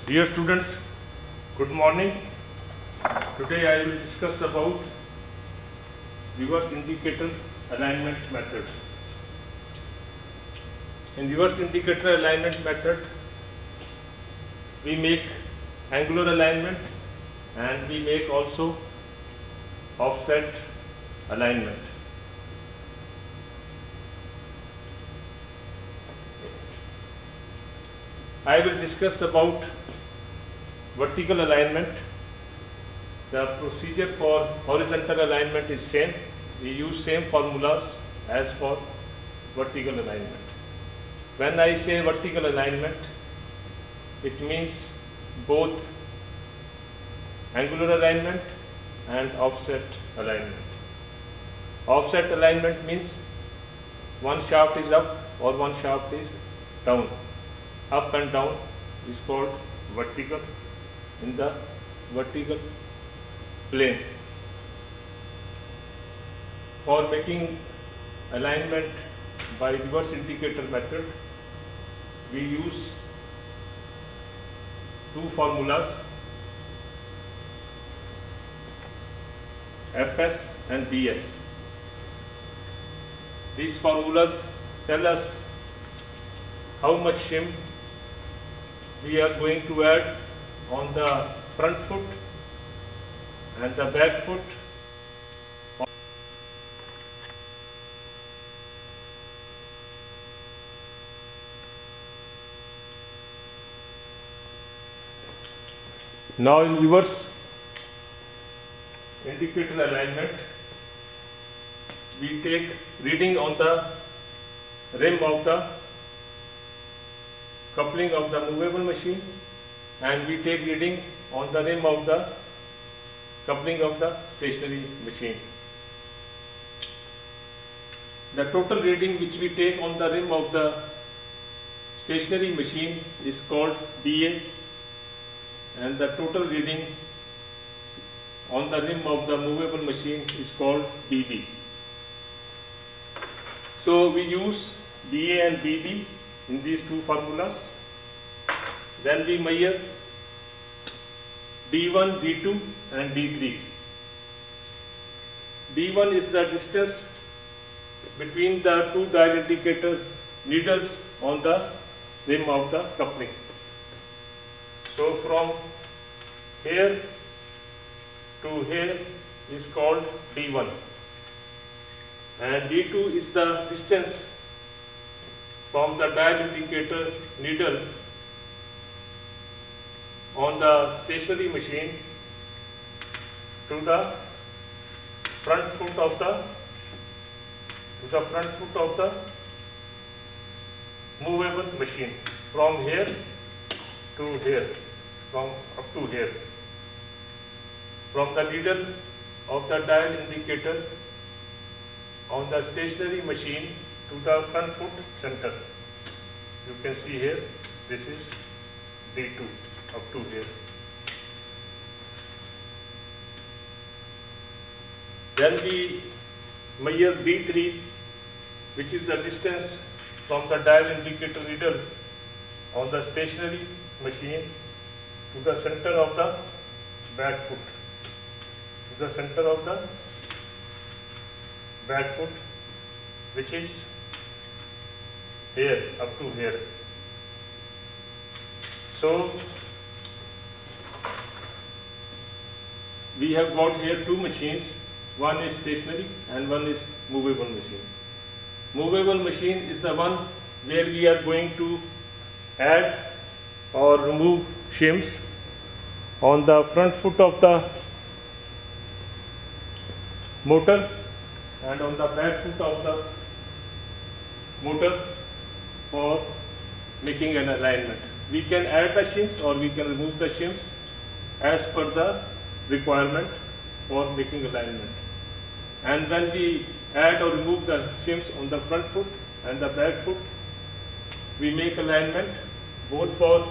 Dear students, good morning. Today I will discuss about reverse indicator alignment method. In reverse indicator alignment method, we make angular alignment and we make also offset alignment. I will discuss about vertical alignment. The procedure for horizontal alignment is same. We use same formulas as for vertical alignment. When I say vertical alignment, it means both angular alignment and offset alignment. Offset alignment means one shaft is up or one shaft is down. Up and down is called vertical in the vertical plane. For making alignment by reverse indicator method, we use two formulas, Fs and Bs. These formulas tell us how much shim we are going to add on the front foot and the back foot. Now in reverse indicator alignment, we take reading on the rim of the coupling of the movable machine and we take reading on the rim of the coupling of the stationary machine. The total reading which we take on the rim of the stationary machine is called BA and the total reading on the rim of the movable machine is called BB. So we use BA and BB in these two formulas. Then we measure D1, D2 and D3. D1 is the distance between the two dial indicator needles on the rim of the coupling. So from here to here is called D1 and D2 is the distance from the dial indicator needle on the stationary machine to the front foot of the movable machine, from here to here, from up to here, from the needle of the dial indicator on the stationary machine to the front foot center. You can see here, this is D2 up to here. Then we measure D3, which is the distance from the dial indicator needle on the stationary machine to the center of the back foot, which is here up to here. So we have got here two machines, one is stationary and one is movable machine. Movable machine is the one where we are going to add or remove shims on the front foot of the motor and on the back foot of the motor for making an alignment. We can add the shims or we can remove the shims as per the requirement for making alignment. And when we add or remove the shims on the front foot and the back foot, we make alignment both for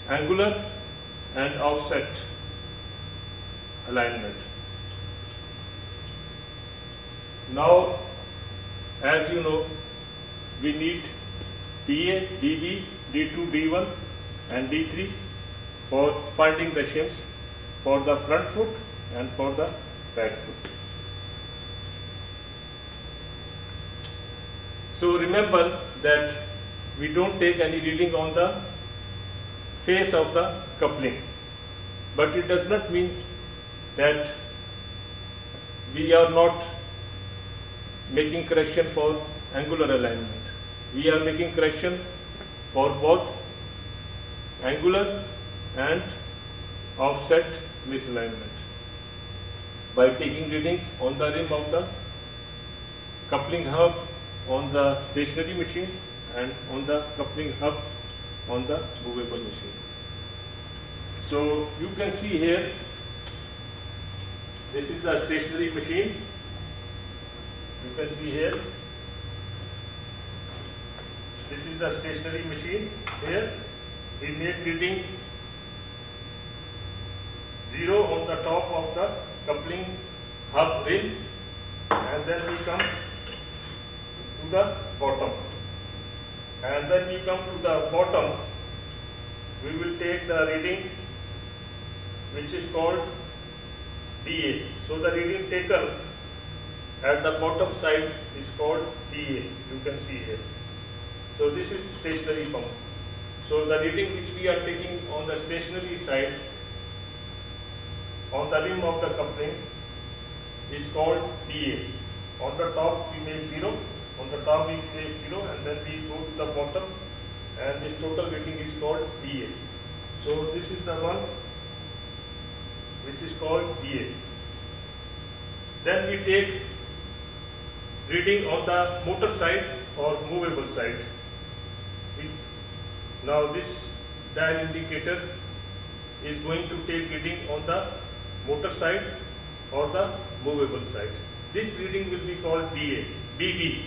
angular and offset alignment. Now, as you know, we need BA, BB, D2, D1 and D3 for finding the shims for the front foot and for the back foot. So remember that we don't take any reading on the face of the coupling, but it does not mean that we are not making correction for angular alignment. We are making correction for both angular and offset misalignment by taking readings on the rim of the coupling hub on the stationary machine and on the coupling hub on the movable machine. So you can see here, this is the stationary machine. You can see here, this is the stationary machine. Here we make reading 0 on the top of the coupling hub rim, and then we come to the bottom. And when we come to the bottom, we will take the reading which is called BA. So the reading taken at the bottom side is called BA. You can see here. So this is stationary pump. So the reading which we are taking on the stationary side on the rim of the coupling is called BA. On the top we make 0, on the top we make 0, and then we go to the bottom, and this total reading is called BA. So this is the one which is called BA. Then we take reading on the motor side or movable side. Now this dial indicator is going to take reading on the motor side or the movable side. This reading will be called BB.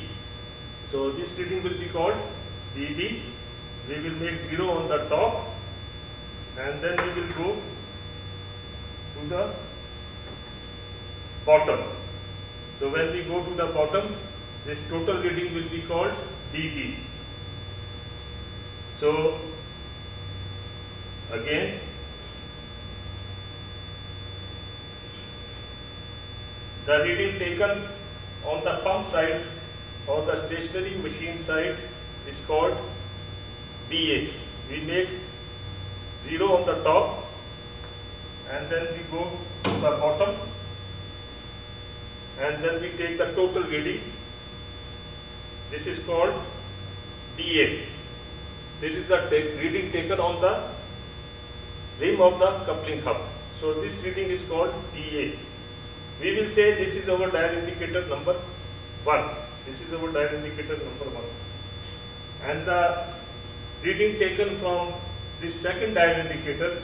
So this reading will be called BB. We will make 0 on the top, and then we will go to the bottom. So when we go to the bottom, this total reading will be called BB. So again, the reading taken on the pump side or the stationary machine side is called BA. We make 0 on the top, and then we go to the bottom, and then we take the total reading. This is called BA. This is the reading taken on the rim of the coupling hub. So this reading is called BA. We will say this is our dial indicator number 1. This is our dial indicator number 1. And the reading taken from this second dial indicator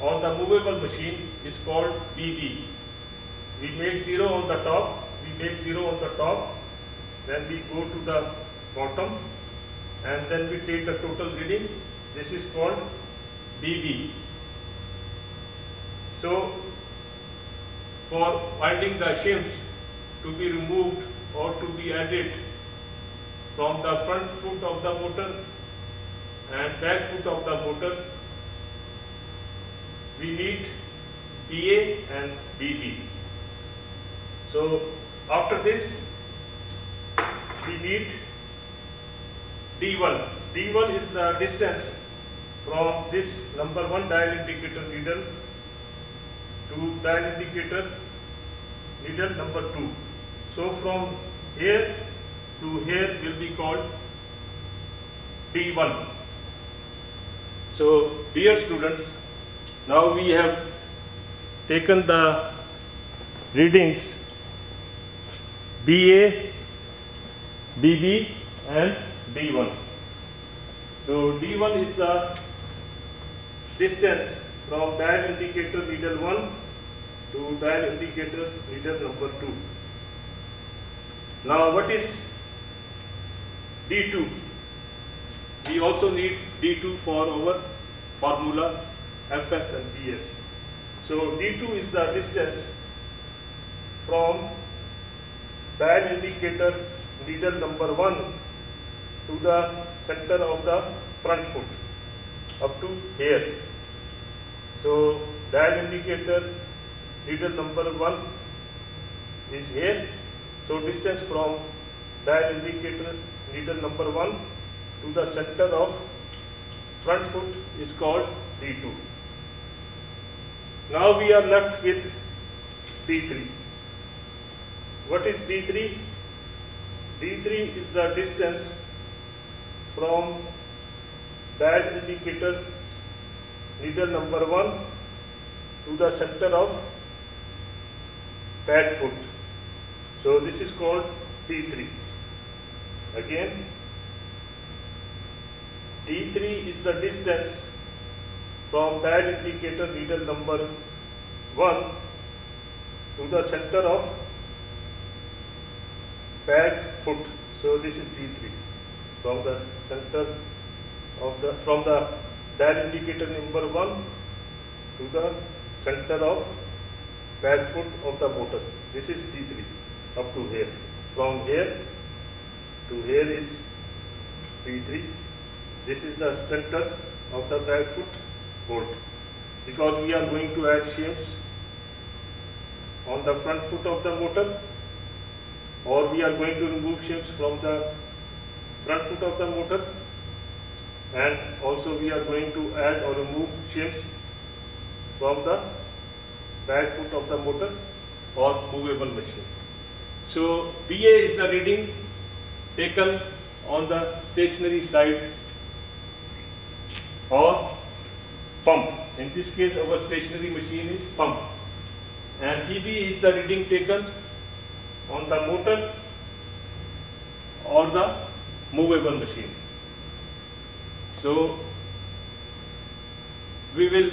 on the movable machine is called BB. We make 0 on the top, then we go to the bottom, and then we take the total reading. This is called BB. So for finding the shims to be removed or to be added from the front foot of the motor and back foot of the motor, we need BA and BB. So after this, we need D1. D1 is the distance from this number 1 dial indicator needle to dial indicator needle number 2. So from here to here will be called D1. So dear students, now we have taken the readings BA, BB and D1. So D1 is the distance from dial indicator needle 1 to dial indicator needle number 2. Now what is D2? We also need D2 for our formula Fs and Ps. So D2 is the distance from dial indicator needle number 1 to the center of the front foot. up to here. So dial indicator needle number 1 is here. So distance from dial indicator needle number 1 to the center of front foot is called D2. Now we are left with D3. What is D3? D3 is the distance from dial indicator needle number 1 to the center of back foot. So this is called D3. Again, D3 is the distance from dial indicator needle number 1 to the center of back foot. So this is D3 from the center of from the dial indicator number 1 to the center of back foot of the motor. This is D3 up to here. From here to here is D3. This is the center of the back foot bolt. Because we are going to add shims on the front foot of the motor, or we are going to remove shims from the front foot of the motor, and also we are going to add or remove shims from the back foot of the motor or movable machine. So BA is the reading taken on the stationary side or pump. In this case our stationary machine is pump, and TB is the reading taken on the motor or the movable machine. So we will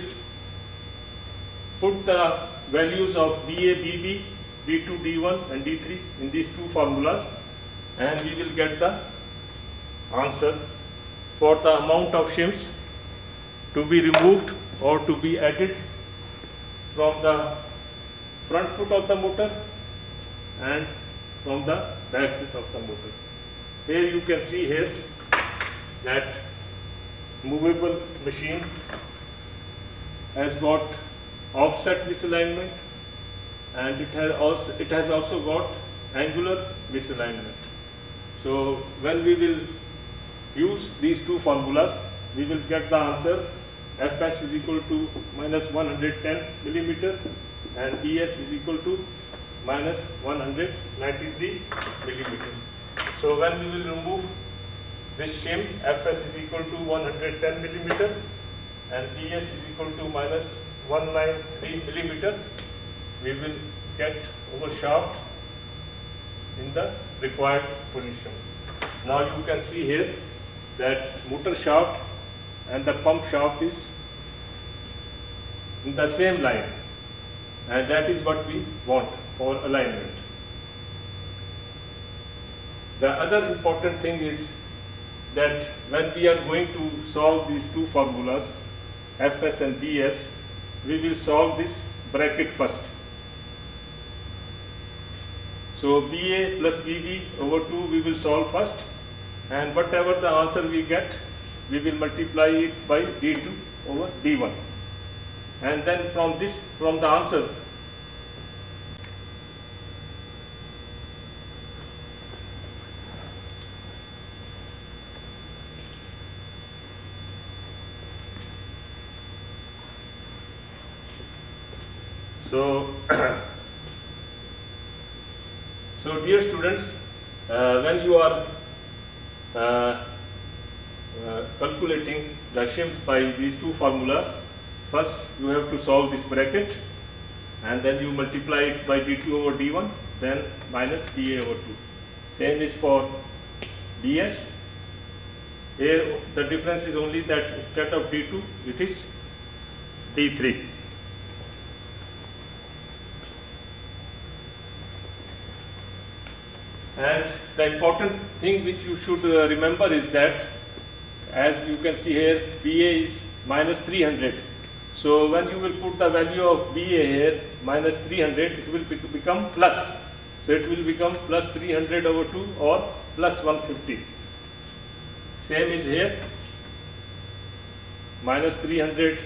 put the values of BA, BB, D2, D1 and D3 in these two formulas, and we will get the answer for the amount of shims to be removed or to be added from the front foot of the motor and from the back foot of the motor. Here you can see here that movable machine has got offset misalignment, and it has also got angular misalignment. So when we will use these two formulas, we will get the answer. Fs is equal to minus 110 millimeter and Es is equal to minus 193 millimeter. So when we will remove this shim, Fs is equal to 110 millimeter and Es is equal to minus 193 millimeter, we will get our shaft in the required position. Now you can see here that motor shaft and the pump shaft is in the same line, and that is what we want for alignment. The other important thing is that when we are going to solve these two formulas, Fs and Bs, we will solve this bracket first. So BA plus BB over 2 we will solve first, and whatever the answer we get, we will multiply it by D2 over D1. And then from the answer, so dear students, when you are calculating the shims by these two formulas, first you have to solve this bracket, and then you multiply it by D2 over D1, then minus BA over 2. Same is for BS. Here the difference is only that instead of D2, it is D3. And the important thing which you should remember is that, as you can see here, BA is minus 300. So when you will put the value of BA here, minus 300, it will become plus. So it will become plus 300 over 2 or plus 150. Same is here. minus 300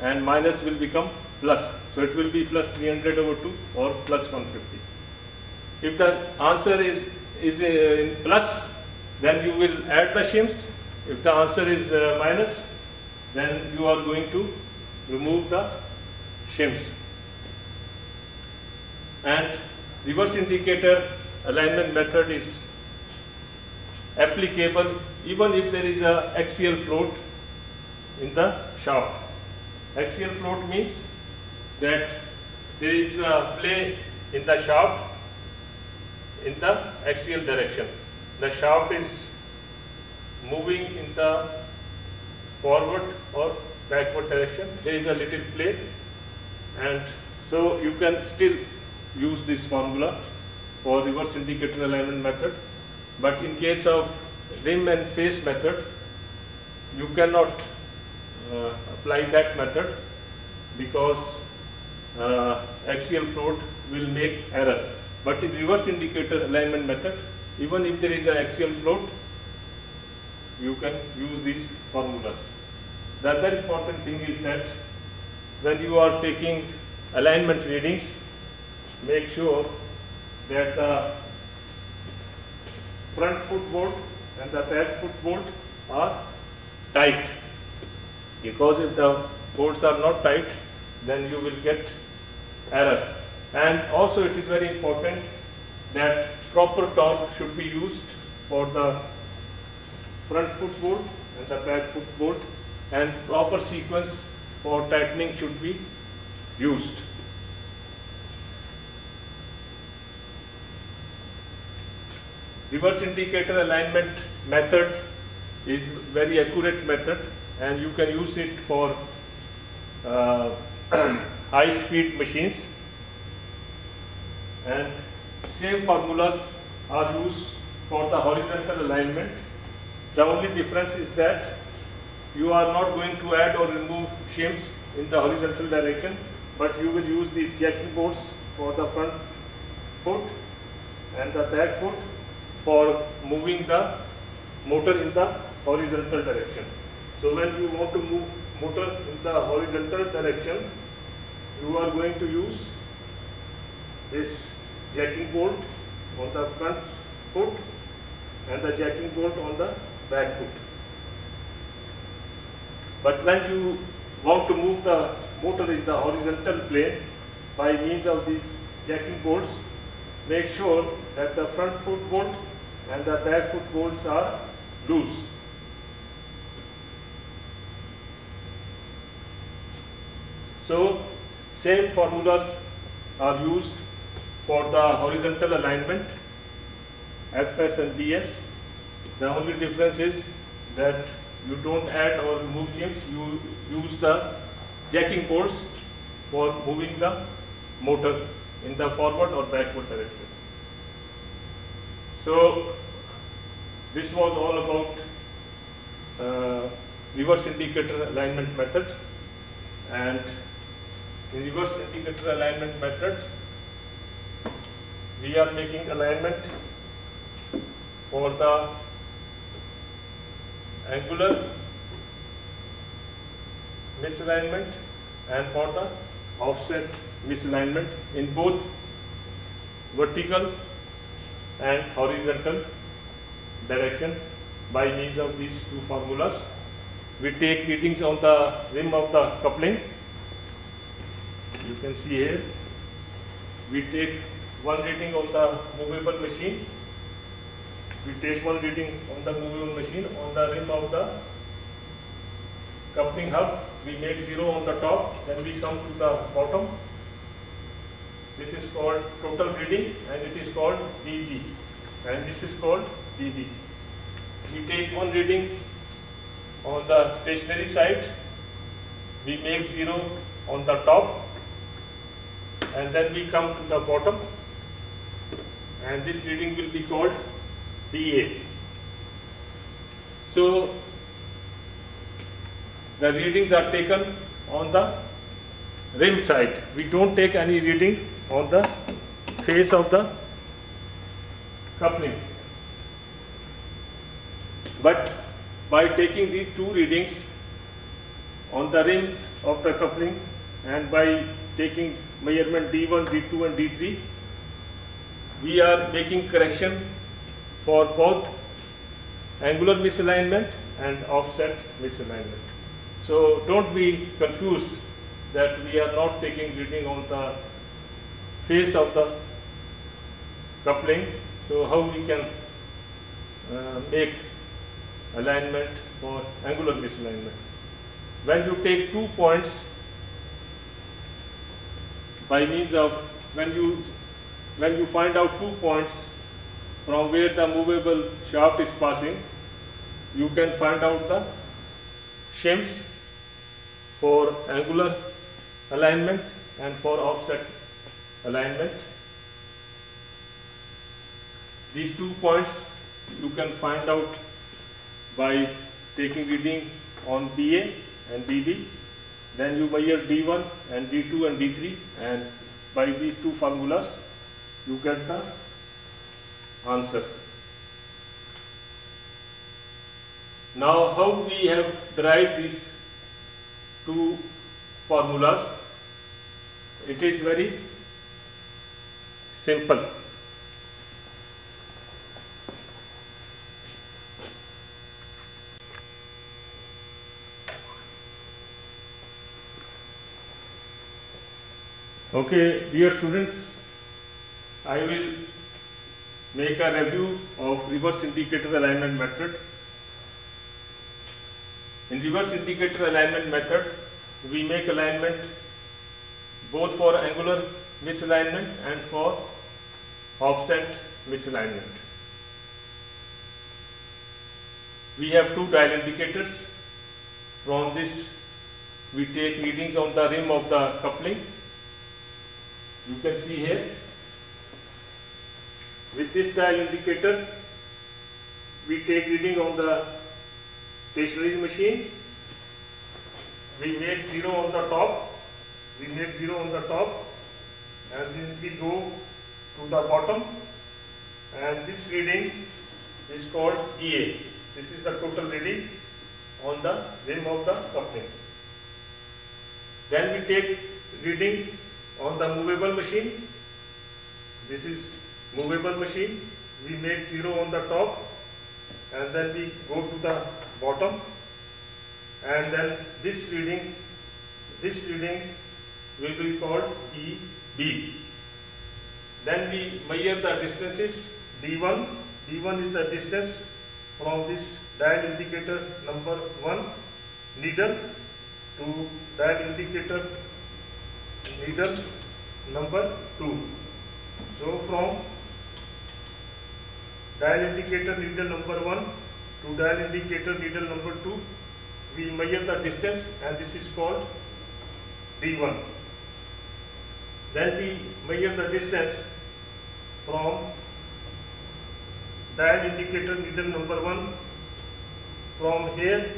and minus will become plus. So it will be plus 300 over 2 or plus 150. If the answer is in plus, then you will add the shims. If the answer is minus, then you are going to remove the shims. And reverse indicator alignment method is applicable even if there is a axial float in the shaft. Axial float means that there is a play in the shaft in the axial direction. The shaft is moving in the forward or backward direction. There is a little play, and so you can still use this formula for reverse indicator alignment method. But in case of rim and face method, you cannot apply that method because axial float will make error. But in reverse indicator alignment method, even if there is an axial float, you can use these formulas. The other important thing is that when you are taking alignment readings, make sure that the front foot bolt and the back foot bolt are tight, because if the bolts are not tight, then you will get error. And also it is very important that proper torque should be used for the front foot bolt and the back foot bolt, and proper sequence for tightening should be used. Reverse indicator alignment method is very accurate method, and you can use it for high speed machines, and same formulas are used for the horizontal alignment. The only difference is that you are not going to add or remove shims in the horizontal direction, but you will use these jacking bolts for the front foot and the back foot for moving the motor in the horizontal direction. So when you want to move motor in the horizontal direction, you are going to use this jacking bolt on the front foot and the jacking bolt on the back foot. But when you want to move the motor in the horizontal plane by means of these jacking bolts, make sure that the front foot bolt and the back foot bolts are loose. So same formulas are used for the horizontal alignment, FS and BS. The only difference is that you don't add or remove shims, you use the jacking bolts for moving the motor in the forward or backward direction. So this was all about reverse indicator alignment method. And in reverse indicator alignment method, we are making alignment for the angular misalignment and for the offset misalignment in both vertical and horizontal direction by means of these two formulas. We take readings on the rim of the coupling. You can see here, we take one reading on the movable machine. We take one reading on the movable machine on the rim of the coupling hub. We make 0 on the top, then we come to the bottom. This is called total reading and it is called dB, and this is called dB. We take one reading on the stationary side, we make 0 on the top, and then we come to the bottom, and this reading will be called dA. So the readings are taken on the rim side. We don't take any reading on the face of the coupling. But by taking these two readings, on the rims of the coupling, and by taking measurement D1, D2 and D3, we are making correction for both angular misalignment and offset misalignment. So don't be confused that we are not taking reading on the face of the coupling. So how we can make alignment for angular misalignment? When you take 2 points by means of, when you find out 2 points from where the movable shaft is passing, you can find out the shims for angular alignment and for offset alignment. These 2 points you can find out by taking reading on BA and BB. Then you measure D1 and D2 and D3, and by these two formulas you get the answer. Now, how we have derived these two formulas? It is very simple. Okay, dear students, I will make a review of reverse indicator alignment method. In reverse indicator alignment method, we make alignment both for angular misalignment and for offset misalignment. We have two dial indicators. From this, we take readings on the rim of the coupling. You can see here, with this dial indicator, we take reading on the stationary machine. We make 0 on the top, and then we go to the bottom, and this reading is called EA. This is the total reading on the rim of the coupling. Then we take reading on the movable machine. This is movable machine. We make 0 on the top, and then we go to the bottom, and then this reading will be called EB. Then we measure the distances. D1 is the distance from this dial indicator number 1 needle to dial indicator needle number 2. So from dial indicator needle number 1 to dial indicator needle number 2, we measure the distance, and this is called D1. Then we measure the distance from dial indicator needle number 1 from here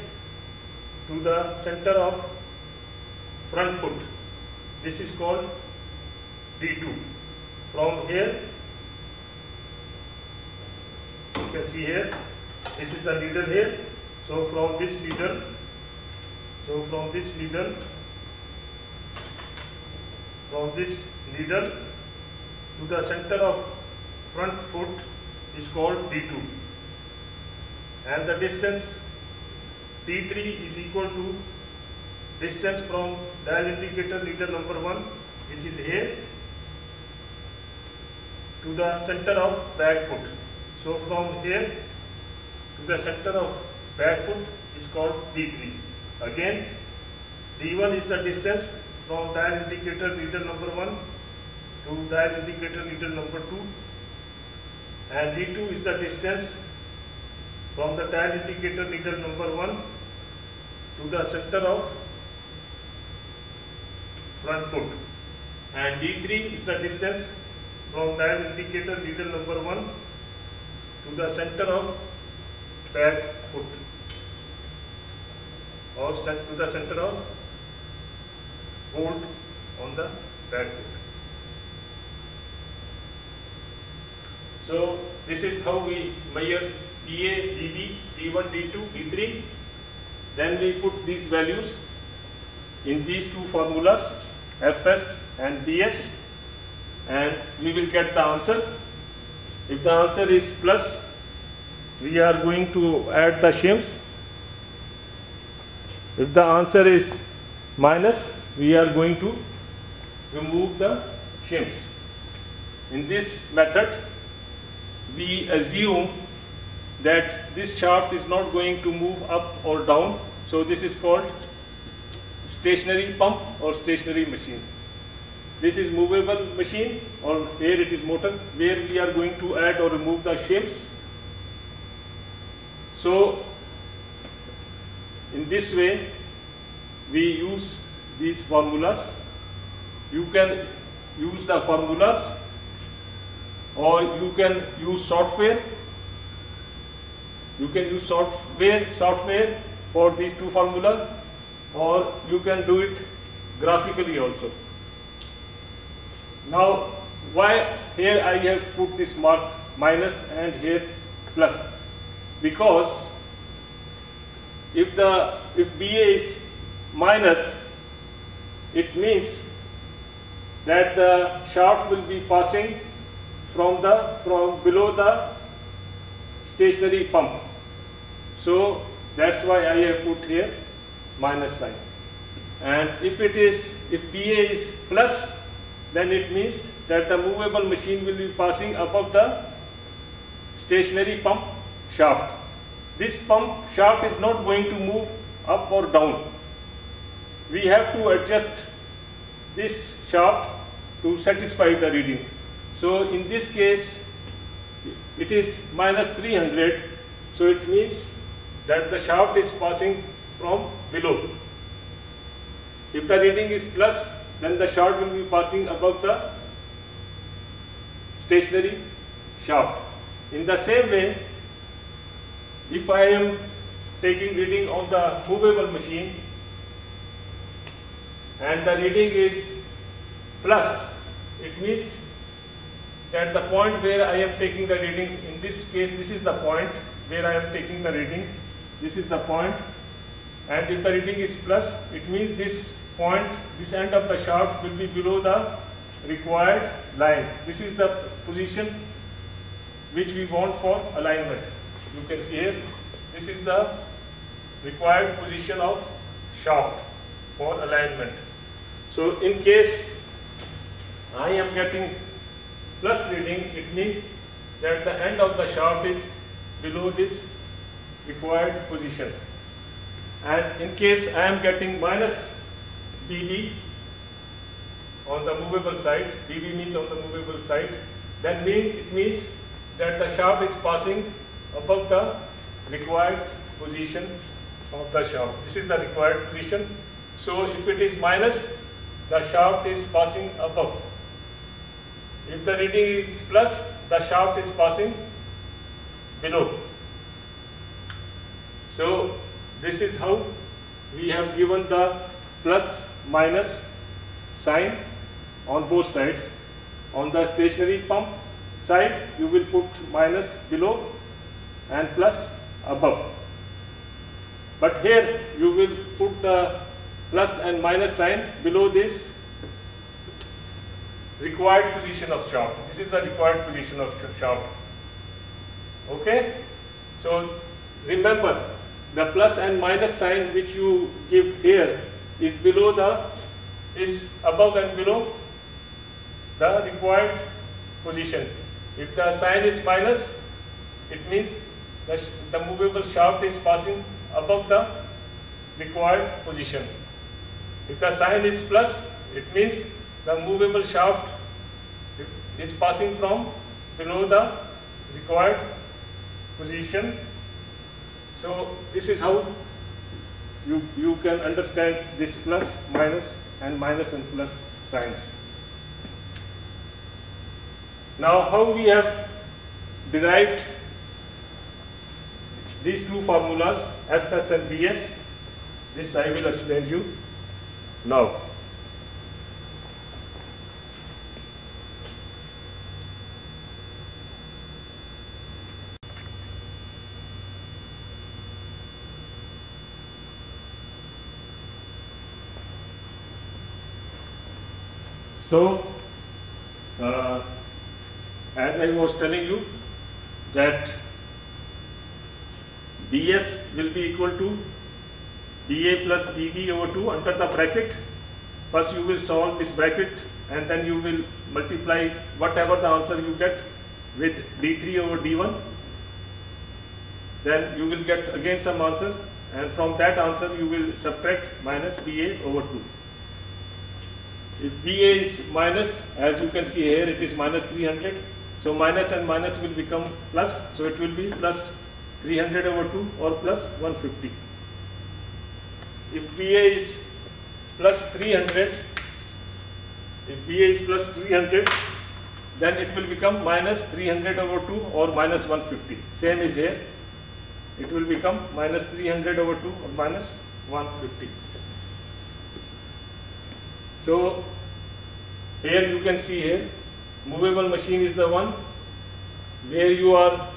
to the center of front foot. This is called D2. From here, you can see here, this is the needle here. So from this needle to the center of front foot is called D2. And the distance D3 is equal to distance from dial indicator needle number 1, which is here, to the center of back foot. So from here to the center of back foot is called D3. Again, D1 is the distance from dial indicator needle number 1 to dial indicator needle number 2, and D2 is the distance from the dial indicator needle number 1 to the center of front foot, and D3 is the distance from dial indicator needle number 1 to the center of back foot, or to the center of bolt on the back foot. So this is how we measure PA, PB, D1, D2, D3. Then we put these values in these two formulas, Fs and Bs, and we will get the answer. If the answer is plus, we are going to add the shims. If the answer is minus, we are going to remove the shims. In this method, we assume that this shaft is not going to move up or down. So this is called stationary pump or stationary machine. This is movable machine, or here it is motor, where we are going to add or remove the shims. So in this way, we use these formulas. You can use the formulas, or you can use software. You can use software for these two formulas, or you can do it graphically also. Now, why here I have put this mark minus and here plus? Because if BA is minus, it means that the shaft will be passing from below the stationary pump. So that's why I have put here minus sign. And if BA is plus, then it means that the movable machine will be passing above the stationary pump shaft. This pump shaft is not going to move up or down. We have to adjust this shaft to satisfy the reading. So in this case, it is minus 300. So it means that the shaft is passing from below. If the reading is plus, then the shaft will be passing above the stationary shaft. In the same way, if I am taking reading on the movable machine and the reading is plus, it means that the point where I am taking the reading, in this case, this is the point where I am taking the reading. This is the point, and if the reading is plus, it means this point, this end of the shaft will be below the required line. This is the position which we want for alignment. You can see here, this is the required position of shaft for alignment. So in case I am getting plus reading, it means that the end of the shaft is below this required position. And in case I am getting minus BB on the movable side, BB means on the movable side, then it means that the shaft is passing above the required position of the shaft. This is the required position. So if it is minus, the shaft is passing above. If the reading is plus, the shaft is passing below. So this is how we have given the plus minus sign on both sides. On the stationary pump side, you will put minus below and plus above. But here you will put the plus and minus sign below this required position of shaft. This is the required position of shaft. Okay? So remember, the plus and minus sign which you give here is above and below the required position. If the sign is minus, it means the movable shaft is passing above the required position. If the sign is plus, it means the movable shaft is passing from below the required position. So this is how you can understand this plus, minus, and minus and plus signs. Now, how we have derived these two formulas, Fs and Bs, this I will explain you now. So, as I was telling you, that BS will be equal to BA plus BB over 2 under the bracket. First you will solve this bracket and then you will multiply whatever the answer you get with D3 over D1. Then you will get again some answer, and from that answer you will subtract minus BA over 2. If BA is minus, as you can see here, it is minus 300. So minus and minus will become plus. So it will be plus 300 over 2 or plus 150. If BA is plus 300, then it will become minus 300 over 2 or minus 150. Same is here. It will become minus 300 over 2 or minus 150. So here you can see here, movable machine is the one where you are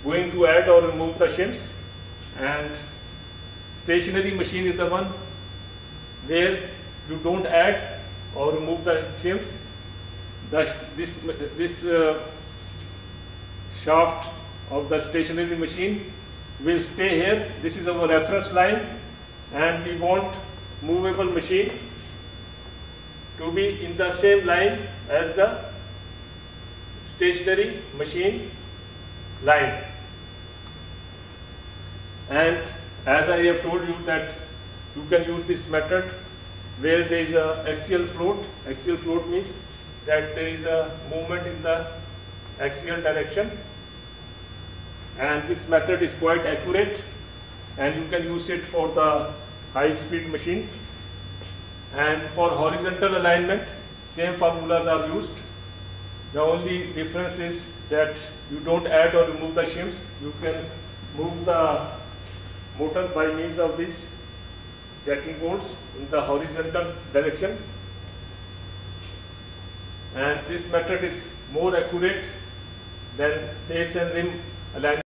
going to add or remove the shims, and stationary machine is the one where you don't add or remove the shims. This shaft of the stationary machine will stay here. This is our reference line, and we want movable machine to be in the same line as the stationary machine line. And as I have told you that you can use this method where there is a axial float. Axial float means that there is a movement in the axial direction, and this method is quite accurate, and you can use it for the high speed machine. And for horizontal alignment, same formulas are used. The only difference is that you don't add or remove the shims. You can move the motor by means of these jacking bolts in the horizontal direction, and this method is more accurate than face and rim alignment.